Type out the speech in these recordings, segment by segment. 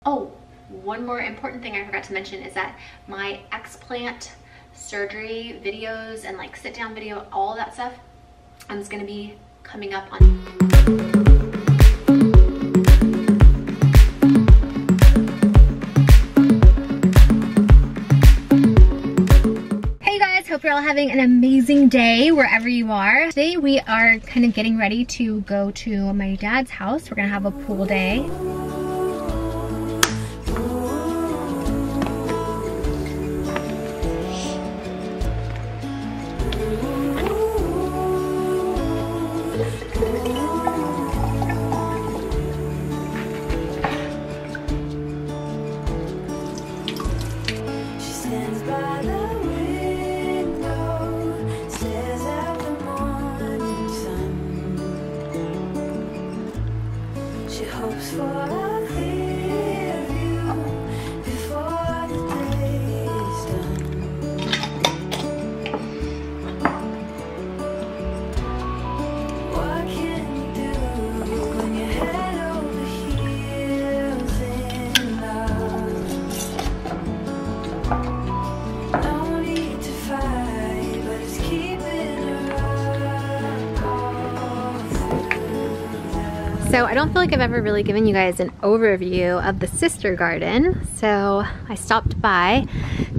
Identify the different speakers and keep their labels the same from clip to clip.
Speaker 1: Oh, one more important thing I forgot to mention is that my explant surgery videos and like sit down video, all of that stuff, is gonna be coming up on. Hope you're all having an amazing day wherever you are. Today we are kind of getting ready to go to my dad's house. We're gonna have a pool day. So I don't feel like I've ever really given you guys an overview of the sister garden. So I stopped by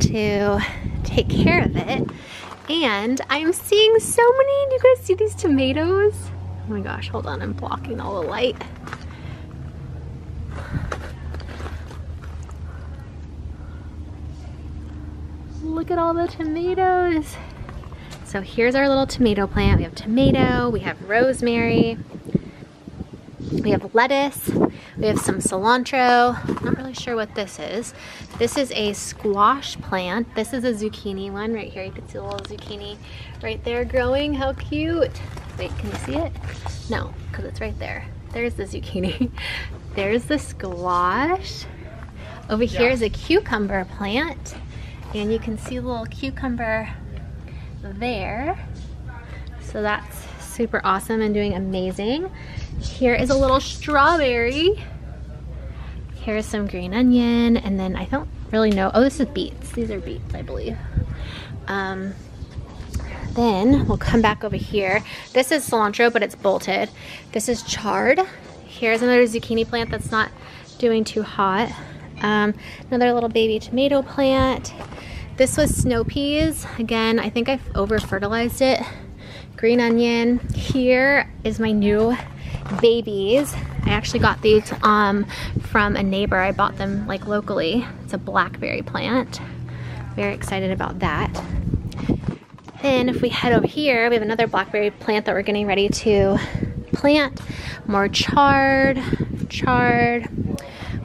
Speaker 1: to take care of it. And I'm seeing so many, do you guys see these tomatoes? Oh my gosh, hold on, I'm blocking all the light. Look at all the tomatoes. So here's our little tomato plant. We have tomato, we have rosemary, we have lettuce, we have some cilantro. Not really sure what this is. This is a squash plant. This is a zucchini one right here. You can see a little zucchini right there growing. How cute. Wait, can you see it? No, because it's right there. There's the zucchini. There's the squash. Over here is a cucumber plant. And you can see a little cucumber there. So that's super awesome and doing amazing. Here is a little strawberry. Here's some green onion, and then I don't really know. Oh, this is beets. These are beets, I believe. Then we'll come back over here. This is cilantro, but it's bolted. This is chard. Here's another zucchini plant that's not doing too hot. Another little baby tomato plant. This was snow peas. Again, I think I've over fertilized it. Green onion. Here is my new babies. I actually got these from a neighbor. I bought them like locally. It's a blackberry plant. Very excited about that. Then if we head over here, we have another blackberry plant that we're getting ready to plant. More chard.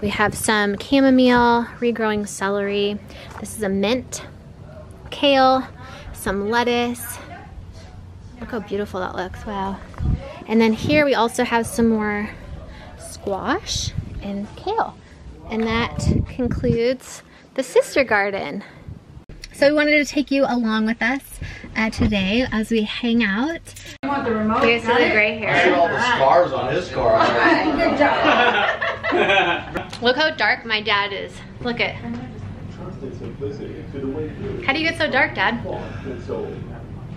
Speaker 1: We have some chamomile, regrowing celery. This is a mint, kale, some lettuce. Look how beautiful that looks, wow. And then here we also have some more squash and kale. And that concludes the sister garden. So we wanted to take you along with us today as we hang out.
Speaker 2: You want the remote?
Speaker 1: You guys see the gray hair?
Speaker 3: I see all the scars on his car.
Speaker 2: Good job.
Speaker 1: Look how dark my dad is. Look at. How do you get so dark, Dad?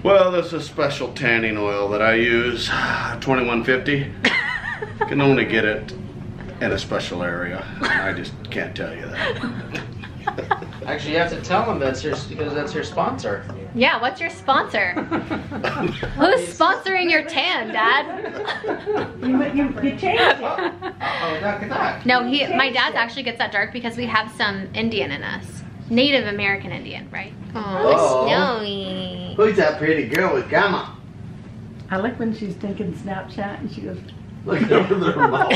Speaker 3: Well, this is special tanning oil that I use, 2150. Can only get it in a special area. I just can't tell you that.
Speaker 4: Actually, you have to tell them that's because that's your sponsor.
Speaker 1: Yeah, what's your sponsor? Who's sponsoring your tan, Dad?
Speaker 2: You changed it.
Speaker 4: Oh, look at that.
Speaker 1: No, my dad actually gets that dark because we have some Indian in us. Native American Indian, right? Oh, Snowy.
Speaker 3: Who's that pretty girl with grandma?
Speaker 2: I like when she's taking Snapchat and she goes,
Speaker 3: Look over the remote.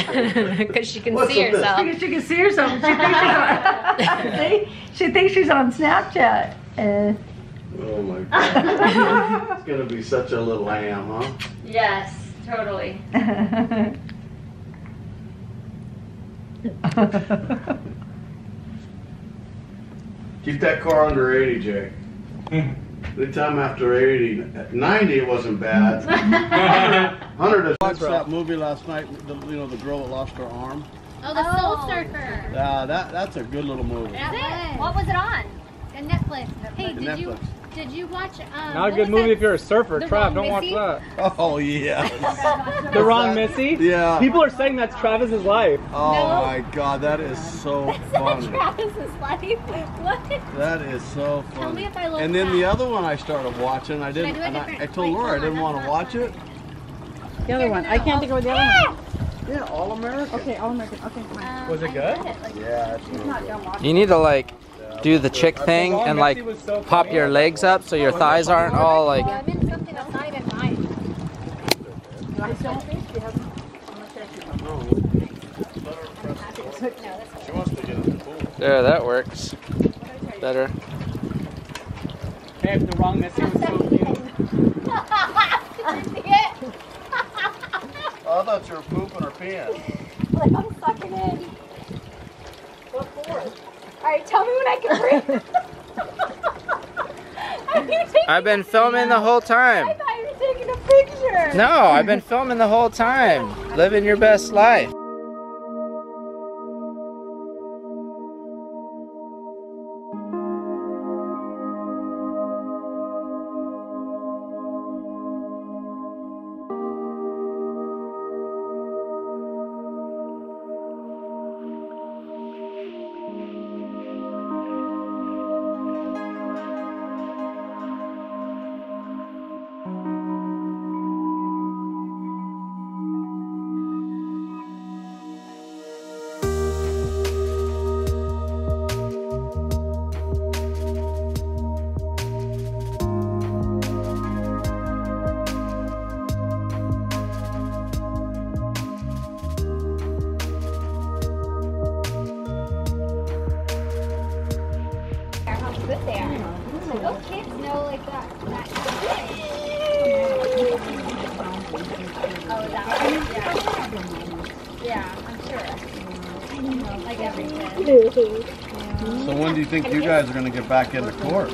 Speaker 1: Because she can
Speaker 3: What's
Speaker 1: see
Speaker 3: with this?
Speaker 1: herself.
Speaker 2: because she can see herself. She thinks she's on Snapchat.
Speaker 3: Oh my God. It's gonna be such a little lamb, huh?
Speaker 1: Yes, totally.
Speaker 3: Keep that car under 80, Jay. Anytime after 80, 90 it wasn't bad. 100 is. I watched that movie last night, the girl that lost her arm.
Speaker 1: Oh, the Soul Surfer.
Speaker 3: That's a good little movie.
Speaker 1: Is it? What was it on? On Netflix. Hey, did you watch?
Speaker 5: Not a good movie if you're a surfer. Trav, don't watch
Speaker 1: Missy?
Speaker 5: that.
Speaker 3: Oh yeah.
Speaker 5: The Wrong Missy?
Speaker 3: Yeah.
Speaker 5: People are saying that's Travis's life.
Speaker 3: Oh
Speaker 1: No.
Speaker 3: my God, that is so funny.
Speaker 1: Travis's life. What?
Speaker 3: That is so funny.
Speaker 1: Tell me if I look
Speaker 3: And then
Speaker 1: bad.
Speaker 3: the other one I started watching, I didn't.
Speaker 1: do a
Speaker 3: And
Speaker 1: different-
Speaker 3: I told
Speaker 1: wait,
Speaker 3: Laura I
Speaker 1: hold on,
Speaker 3: didn't want to
Speaker 1: that's
Speaker 3: watch
Speaker 1: not
Speaker 3: it.
Speaker 2: The other one. I can't think of the other one.
Speaker 3: Yeah, All American.
Speaker 2: Okay, All American. Okay, fine.
Speaker 5: Was it good?
Speaker 3: Yeah, it's really
Speaker 2: Not
Speaker 3: good.
Speaker 2: done watching.
Speaker 6: You need to like do the chick thing
Speaker 5: Wrong
Speaker 6: and like
Speaker 5: Missy was so
Speaker 6: pop
Speaker 5: funny.
Speaker 6: your legs up so your thighs aren't all like.
Speaker 1: I'm in something that's not even mine.
Speaker 3: She wants to get in the pool.
Speaker 6: There, that works. Better.
Speaker 5: Hey, if the Wrong Missy was so cute.
Speaker 1: Did you see it?
Speaker 3: Oh, I thought you were pooping or peeing.
Speaker 1: Like I'm sucking in. What for? Alright, tell me when I can breathe. Are you taking
Speaker 6: I've been filming the whole time.
Speaker 1: I thought you were taking a picture.
Speaker 6: No, I've been filming the whole time. Living your best life.
Speaker 1: How good they are. Those kids know like that. Oh, is that right? Yeah, I'm sure. Like every kid.
Speaker 3: So when do you think you guys are going to get back into court?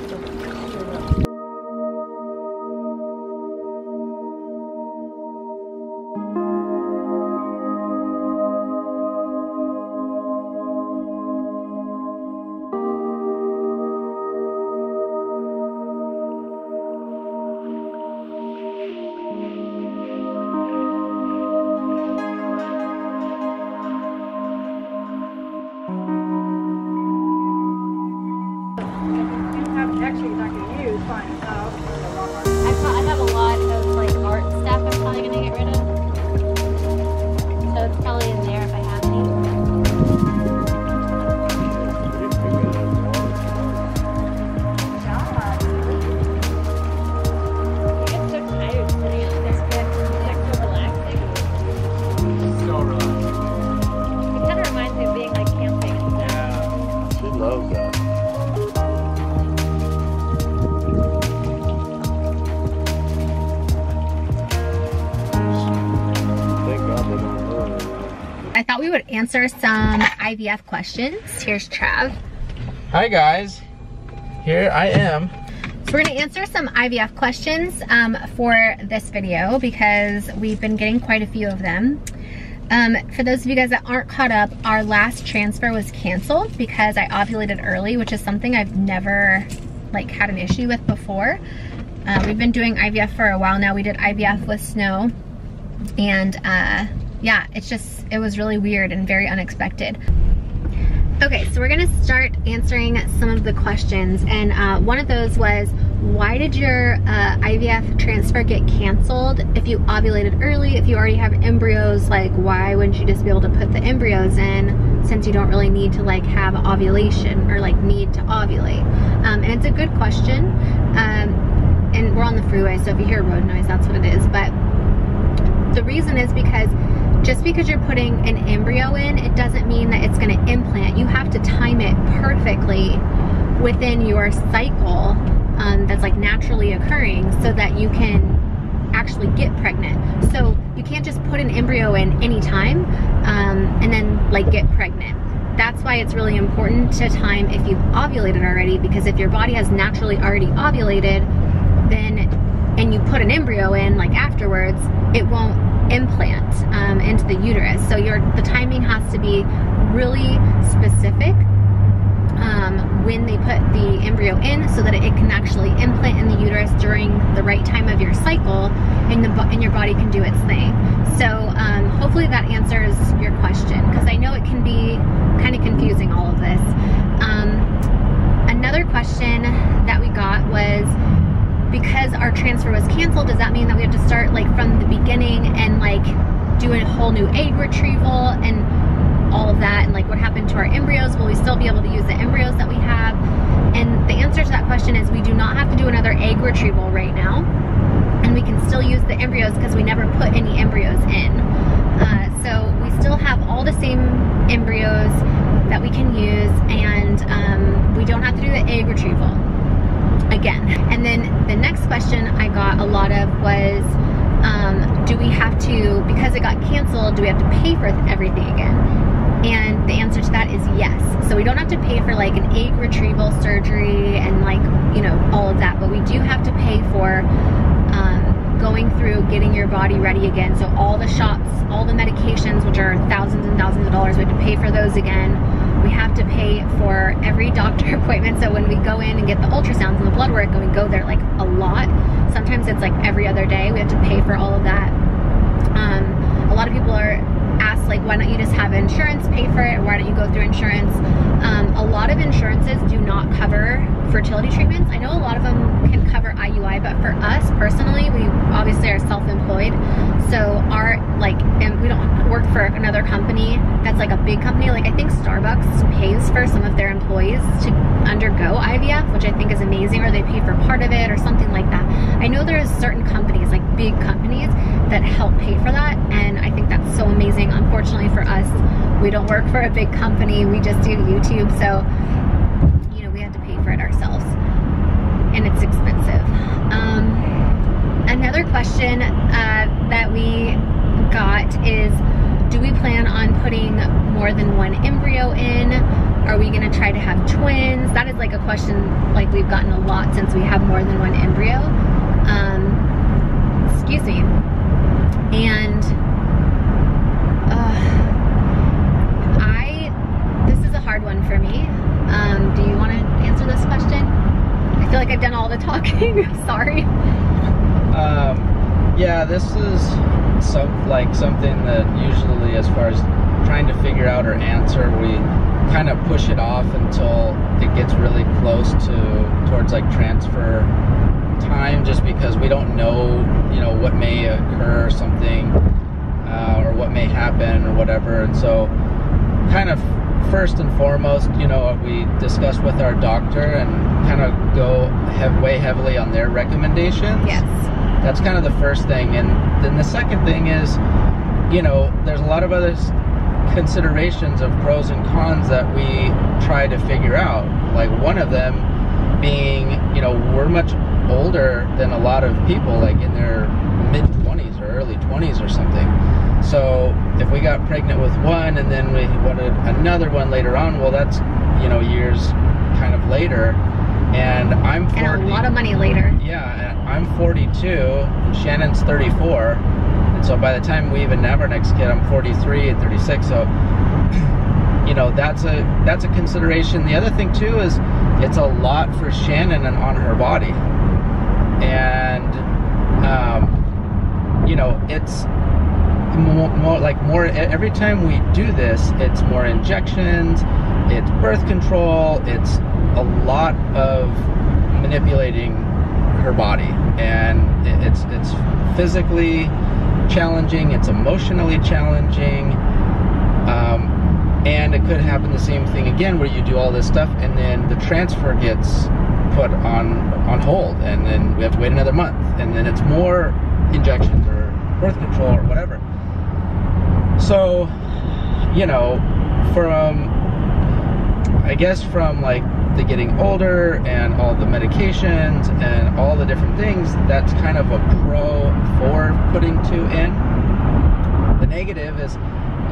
Speaker 2: Actually, you're not going to use. Fine.
Speaker 1: I have a lot of like art stuff I'm probably gonna get rid of. So it's probably in there if I have any. I get so tired sitting on this bed. It's like so relaxing.
Speaker 5: So relaxing.
Speaker 1: It kind of reminds me of being like camping and stuff.
Speaker 5: Yeah.
Speaker 3: She loves that.
Speaker 1: I thought we would answer some IVF questions. Here's Trav.
Speaker 6: Hi guys. Here I am.
Speaker 1: So we're gonna answer some IVF questions for this video because we've been getting quite a few of them. For those of you guys that aren't caught up, our last transfer was canceled because I ovulated early, which is something I've never like had an issue with before. We've been doing IVF for a while now. We did IVF with Snow, and yeah, it was really weird and very unexpected. Okay, so we're gonna start answering some of the questions, and one of those was, why did your IVF transfer get canceled if you ovulated early? If you already have embryos, like why wouldn't you just be able to put the embryos in since you don't really need to like have ovulation or like need to ovulate? And it's a good question, and we're on the freeway, so if you hear road noise, that's what it is. But the reason is because just because you're putting an embryo in, it doesn't mean that it's gonna implant. You have to time it perfectly within your cycle that's like naturally occurring so that you can actually get pregnant. So you can't just put an embryo in anytime and then like get pregnant. That's why it's really important to time if you've ovulated already, because if your body has naturally already ovulated, then, and you put an embryo in like afterwards, it won't implant into the uterus. So the timing has to be really specific when they put the embryo in, so that it can actually implant in the uterus during the right time of your cycle, and your body can do its thing. So hopefully that answers your question, because I know it can be kind of confusing, all of this. Another question that we got was, because our transfer was canceled, does that mean that we have to start like from the beginning and like do a whole new egg retrieval and all of that, and like what happened to our embryos? Will we still be able to use the embryos that we have? And the answer to that question is, we do not have to do another egg retrieval right now, and we can still use the embryos because we never put any embryos in. So we still have all the same embryos that we can use, and we don't have to do the egg retrieval again. And then the next question I got a lot of was, do we have to, because it got canceled, do we have to pay for everything again? And the answer to that is yes. So we don't have to pay for like an egg retrieval surgery and like, you know, all of that, but we do have to pay for going through getting your body ready again. So all the shots, all the medications, which are thousands and thousands of dollars, we have to pay for those again. We have to pay for every doctor appointment. So when we go in and get the ultrasounds and the blood work, and we go there like a lot, sometimes it's like every other day, we have to pay for all of that. A lot of people are asked, like, why don't you just have insurance pay for it, or why don't you go through insurance? A lot of insurances do not cover fertility treatments. I know a lot of them can cover IUI, but for us personally, we obviously are self-employed, so and we don't work for another company that's like a big company. Like, I think Starbucks pays for some of their employees to undergo IVF, which I think is amazing, or they pay for part of it or something like that. I know there's certain companies, like big companies, that help pay for that, and I think that's so amazing. Unfortunately for us, we don't work for a big company, we just do YouTube, so you know, we have to pay for it ourselves, and it's expensive. Another question that we got is, do we plan on putting more than one embryo in? Are we gonna try to have twins? That is like a question like we've gotten a lot since we have more than one embryo. Excuse me. And this is a hard one for me. Do you want to answer this question? I feel like I've done all the talking. Sorry.
Speaker 6: Yeah, this is something that usually, as far as trying to figure out or answer, we kind of push it off until it gets really close towards like transfer time, just because we don't know, you know, what may occur or something, or what may happen or whatever. And so kind of first and foremost, you know, we discuss with our doctor and kind of go way heavily on their recommendations.
Speaker 1: Yes.
Speaker 6: That's kind of the first thing. And then the second thing is, you know, there's a lot of other considerations of pros and cons that we try to figure out. Like, one of them being, you know, we're much older than a lot of people, like in their mid-20s or early 20s or something. So if we got pregnant with one and then we wanted another one later on, well, that's, you know, years kind of later. And I'm 40.
Speaker 1: And a lot of money later.
Speaker 6: Yeah, and I'm 42, and Shannon's 34. And so by the time we even have our next kid, I'm 43 and 36. So, you know, that's a consideration. The other thing too is it's a lot for Shannon and on her body. And, you know, it's more every time we do this, it's more injections, it's birth control, it's a lot of manipulating her body, and it's physically challenging, it's emotionally challenging, and it could happen the same thing again, where you do all this stuff and then the transfer gets put on hold, and then we have to wait another month, and then it's more injections or birth control or whatever. So, you know, I guess from like the getting older and all the medications and all the different things, that's kind of a pro for putting two in. The negative is,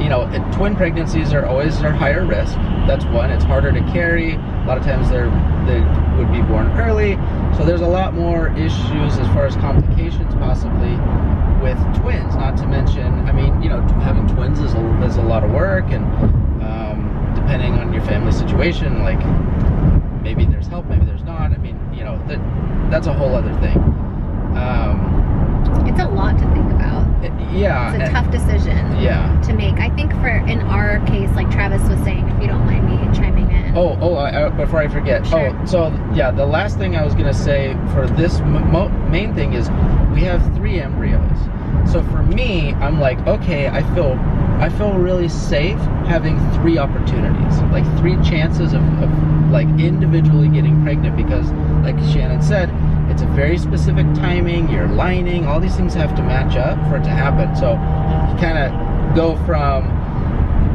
Speaker 6: you know, twin pregnancies are always higher risk. That's one. It's harder to carry. A lot of times they would be born early. So there's a lot more issues as far as complications possibly with twins. Not to mention, I mean, you know, having twins is a lot of work, and depending on your family situation, like maybe there's help, maybe there's not. I mean, you know, that's a whole other thing.
Speaker 1: It's a lot to think about.
Speaker 6: Yeah.
Speaker 1: It's a tough decision to make. I think in our case, like Travis was saying, if you don't mind me chiming in.
Speaker 6: Before I forget.
Speaker 1: Sure.
Speaker 6: Oh, so yeah, the last thing I was gonna say for this main thing is we have 3 embryos. So for me, I'm like, okay, I feel really safe having 3 opportunities, like 3 chances of like individually getting pregnant, because like Shannon said, it's a very specific timing, your lining, all these things have to match up for it to happen. So you kind of go from,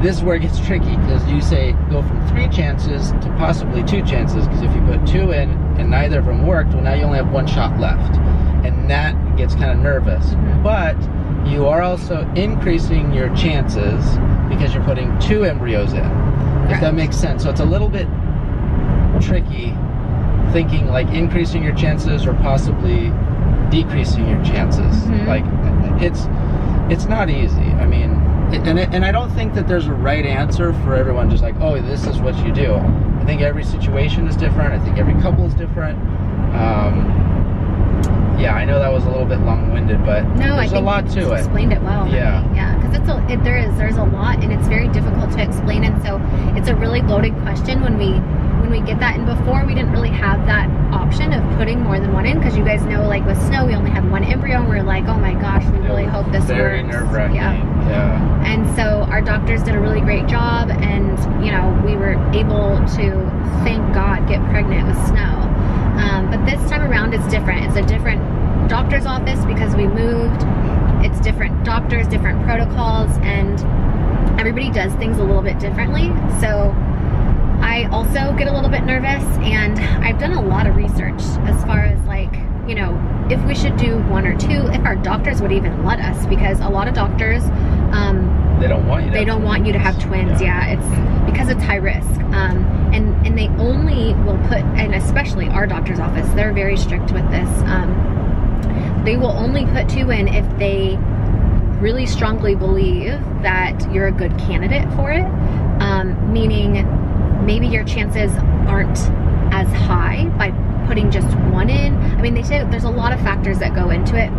Speaker 6: this is where it gets tricky, because you say go from 3 chances to possibly 2 chances, because if you put 2 in and neither of them worked, well, now you only have 1 shot left, and that gets kind of nervous. But you are also increasing your chances because you're putting 2 embryos in, if that makes sense. So it's a little bit tricky thinking like increasing your chances or possibly decreasing your chances. Like it's not easy. I mean, and I don't think that there's a right answer for everyone, just like, oh, this is what you do. I think every situation is different. I think every couple is different. Yeah, I know that was a little bit long-winded, but
Speaker 1: no,
Speaker 6: there's a lot to it.
Speaker 1: Explained it well. Yeah, because there's a lot, and it's very difficult to explain, and so it's a really loaded question when we get that. And before, we didn't really have that option of putting more than 1 in, because you guys know, like with Snow, we only had 1 embryo, and we're like, oh my gosh, we really hope this works.
Speaker 6: Very nerve-wracking.
Speaker 1: Yeah. And so our doctors did a really great job, and you know, we were able to, thank God, get pregnant with Snow. But this time around, it's different. It's a different doctor's office because we moved. It's different doctors, different protocols, and everybody does things a little bit differently. So I also get a little bit nervous, and I've done a lot of research as far as like, you know, if we should do 1 or 2, if our doctors would even let us, because a lot of doctors, they don't want you to have twins. Yeah, it's because it's high risk. And they only will put, and especially our doctor's office, they're very strict with this. They will only put 2 in if they really strongly believe that you're a good candidate for it. Meaning maybe your chances aren't as high by putting just 1 in. I mean, they say there's a lot of factors that go into it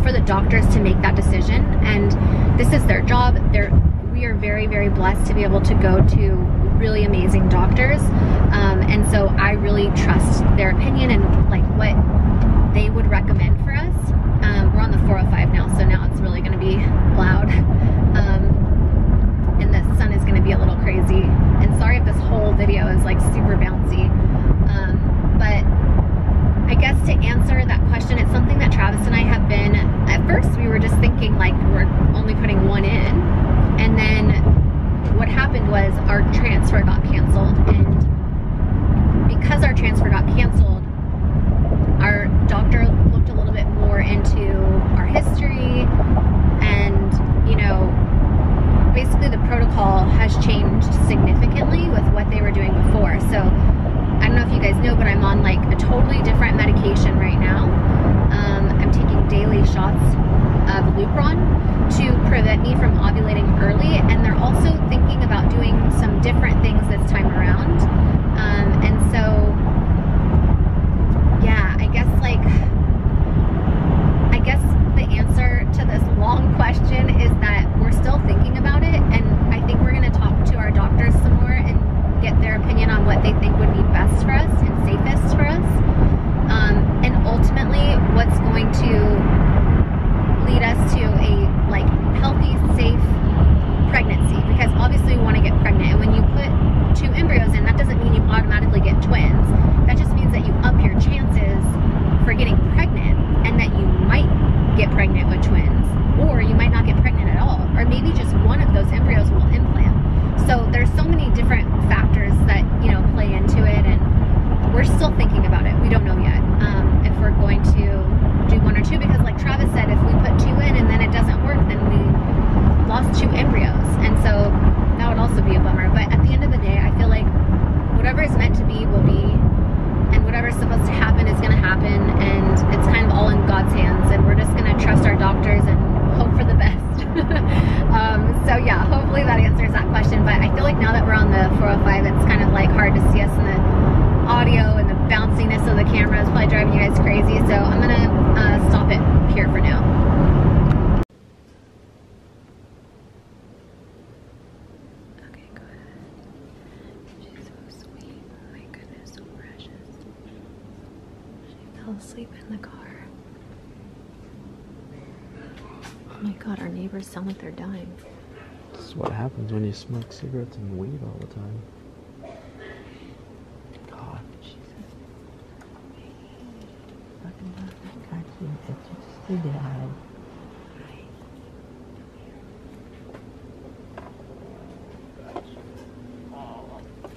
Speaker 1: for the doctors to make that decision, and this is their job. We are very, very blessed to be able to go to really amazing doctors, and so I really trust their opinion and like what they would recommend for us. We're on the 405 now, so now it's really going to be loud, and the sun is going to be a little crazy, and sorry if this whole video is like super bouncy, but I guess to answer that question, it's something that Travis and I have been, at first we were just thinking like we're only putting 1 in, and then what happened was our transfer got canceled, and because our transfer got canceled, our doctor looked a little bit more into our history, and you know, basically the protocol has changed significantly with what they were doing before. So I don't know if you guys know, but I'm on like a totally different medication right now. I'm taking daily shots of Lupron to prevent me from ovulating early, and they're also thinking about doing some different things this time around. And so, yeah, I guess the answer to this long question is that we're still thinking about it, and I think we're going to talk to our doctors some more and get their opinion on what they think would be best for us and safest for us, and ultimately what's going to lead us to a like healthy, safe pregnancy, because obviously we want to get pregnant, and when you put 2 embryos in, that doesn't mean you automatically get twins. That just means that you up your chances for getting pregnant, and that you might get pregnant with twins, or you might not get pregnant at all, or maybe just one of those embryos will implant. So there's so many different factors that, you know, play into it, and we're still thinking about it. We don't know yet if we're going to do 1 or 2, because like Travis said, if we put 2 in and then it doesn't work, then we lost 2 embryos, and so that would also be a bummer. But at the end of the day, I feel like whatever is meant to be will be, and whatever's supposed to happen is gonna happen, and it's kind of all in God's hands, and we're just gonna trust our doctors and hope for the best. So yeah, hopefully that answers that question, but I feel like now that we're on the 405, it's kind of like hard to see us in the audio, and the bounciness of the camera is probably driving you guys crazy, so I'm gonna stop it here for now. Okay, go ahead. She's so sweet. Oh my goodness, so precious. She fell asleep in the car. Oh my god, our neighbors sound like they're dying.
Speaker 6: This is what happens when you smoke cigarettes and weed all the time. God.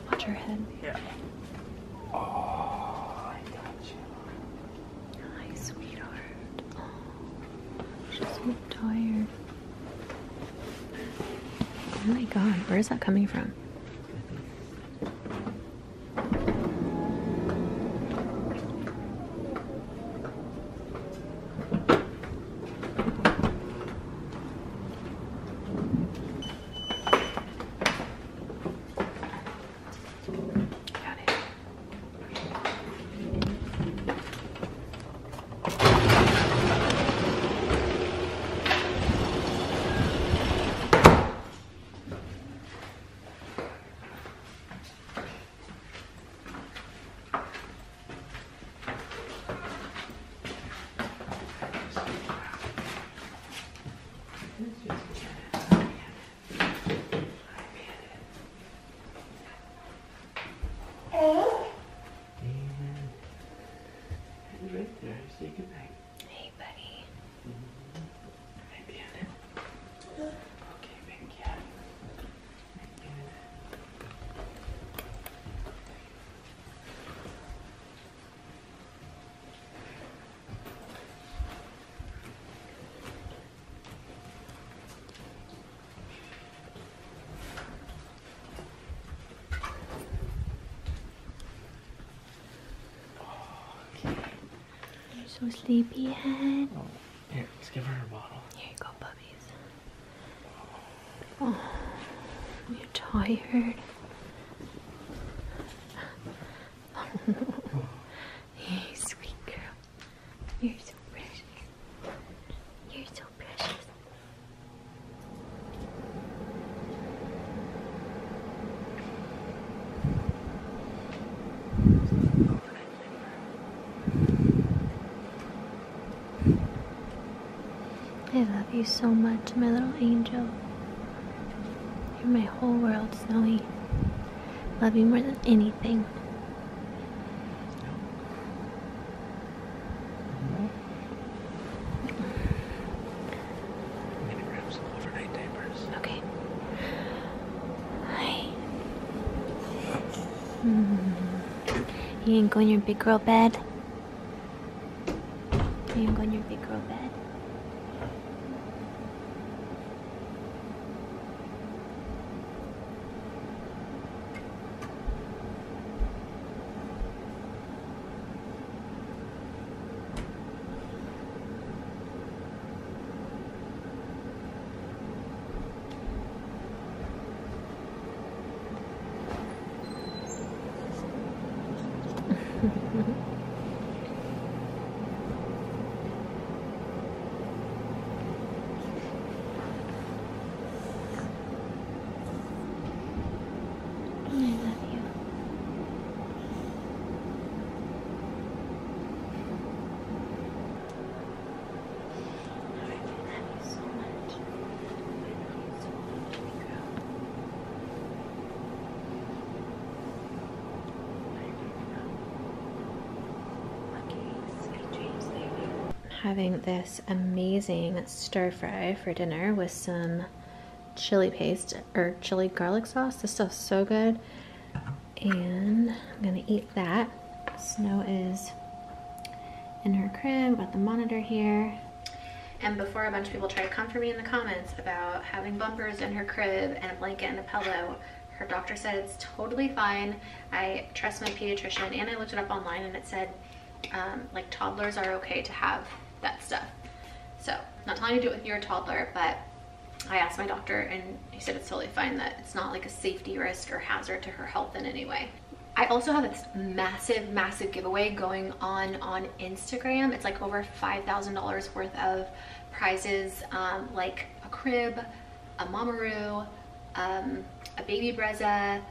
Speaker 1: Watch her head.
Speaker 5: Yeah.
Speaker 6: Oh, I got you.
Speaker 1: Hi, sweetheart. Oh, she's so tired. Oh my god, where is that coming from? Got it.
Speaker 6: Right there, say goodnight.
Speaker 1: Hey, buddy.
Speaker 6: I did it. Okay, big cat. I did it.
Speaker 1: You're so sleepyhead.
Speaker 6: Oh, here, let's give her a bottle.
Speaker 1: Here you go, puppies. Oh, you're tired. Hey, sweet girl. You're so precious. You're so precious. I love you so much, my little angel. You're my whole world, Snowy. Love you more than anything.
Speaker 6: I'm gonna grab some overnight diapers.
Speaker 1: Okay. Hi. You ain't go in your big girl bed? You ain't go in your big girl bed? I love you. I love you so much. I love you so much, big girl. Okay, sweet dreams, baby. I'm having this amazing stir fry for dinner with some chili paste or chili garlic sauce. This stuff's so good, and I'm gonna eat that. Snow is in her crib, got the monitor here. And before a bunch of people try to come for me in the comments about having bumpers in her crib and a blanket and a pillow, Her doctor said it's totally fine. I trust my pediatrician, and I looked it up online and it said like toddlers are okay to have that stuff. So not telling you to do it with your toddler, but I asked my doctor and he said it's totally fine, that it's not like a safety risk or hazard to her health in any way. I also have this massive giveaway going on Instagram. It's like over $5,000 worth of prizes, like a crib, a Mamaroo, a baby Brezza,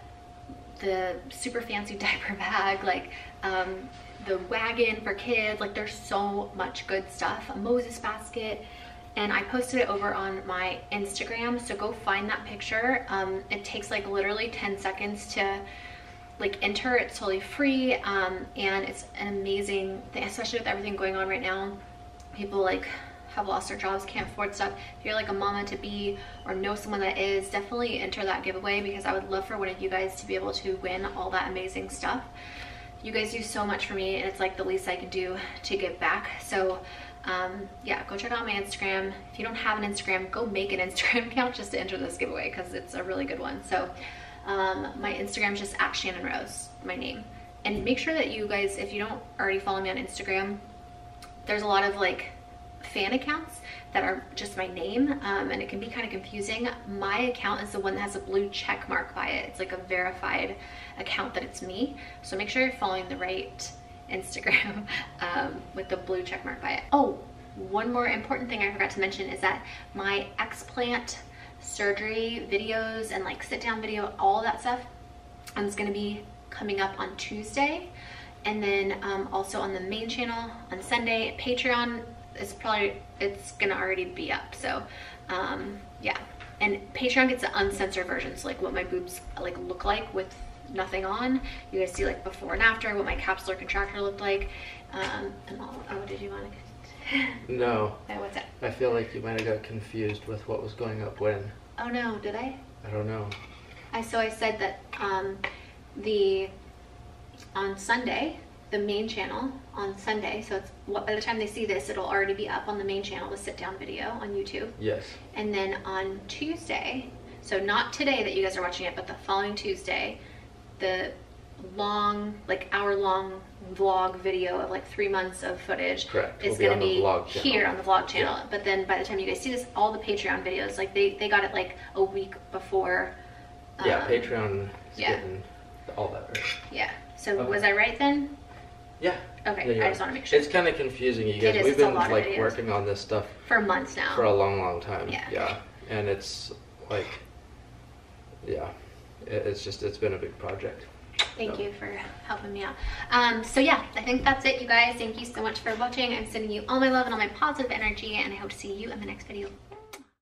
Speaker 1: the super fancy diaper bag, like the wagon for kids. Like there's so much good stuff, a Moses basket, and I posted it over on my Instagram, so go find that picture. It takes like literally 10 seconds to like enter. It's totally free, and it's an amazing thing, especially with everything going on right now. People like have lost their jobs, can't afford stuff. If you're like a mama to be or know someone that is, definitely enter that giveaway, because I would love for one of you guys to be able to win all that amazing stuff. You guys do so much for me, and it's like the least I can do to give back. So yeah, go check out my Instagram. If you don't have an Instagram, go make an Instagram account just to enter this giveaway, because it's a really good one. So my Instagram is just @ShannonRose, my name. And make sure that you guys, if you don't already follow me on Instagram, there's a lot of like fan accounts that are just my name, and it can be kind of confusing. My account is the one that has a blue check mark by it. It's like a verified account that it's me. So make sure you're following the right Instagram with the blue check mark by it. Oh, one more important thing I forgot to mention is that my explant surgery videos and like sit down video, all that stuff, is going to be coming up on Tuesday, and then also on the main channel on Sunday. Patreon is probably, it's gonna already be up. So yeah, and Patreon gets the uncensored version, so like what my boobs like look like with nothing on. You guys see like before and after, what my capsular contractor looked like, and all. Oh, did you want to?
Speaker 6: No.
Speaker 1: Oh, what's that?
Speaker 6: I feel like you might have got confused with what was going up when.
Speaker 1: Oh no, did I?
Speaker 6: I don't know.
Speaker 1: So I said that on Sunday, the main channel on Sunday, so it's by the time they see this, it'll already be up on the main channel, the sit down video on YouTube.
Speaker 6: Yes.
Speaker 1: And then on Tuesday, so not today that you guys are watching it, but the following Tuesday, the long, like hour-long vlog video of like 3 months of footage.
Speaker 6: Correct.
Speaker 1: Is going to be here on the vlog channel. Yeah. But then by the time you guys see this, all the Patreon videos, like they got it like a week before.
Speaker 6: Yeah, Patreon is getting all that right.
Speaker 1: Yeah. So was I right then?
Speaker 6: Yeah.
Speaker 1: Okay, I just want to make sure.
Speaker 6: It's kind of confusing, you guys. We've been like working on this stuff
Speaker 1: for months now.
Speaker 6: For a long time.
Speaker 1: Yeah.
Speaker 6: Yeah. And it's like, yeah, it's been a big project.
Speaker 1: Thank you for helping me out. So yeah, I think that's it, you guys. Thank you so much for watching. I'm sending you all my love and all my positive energy, and I hope to see you in the next video.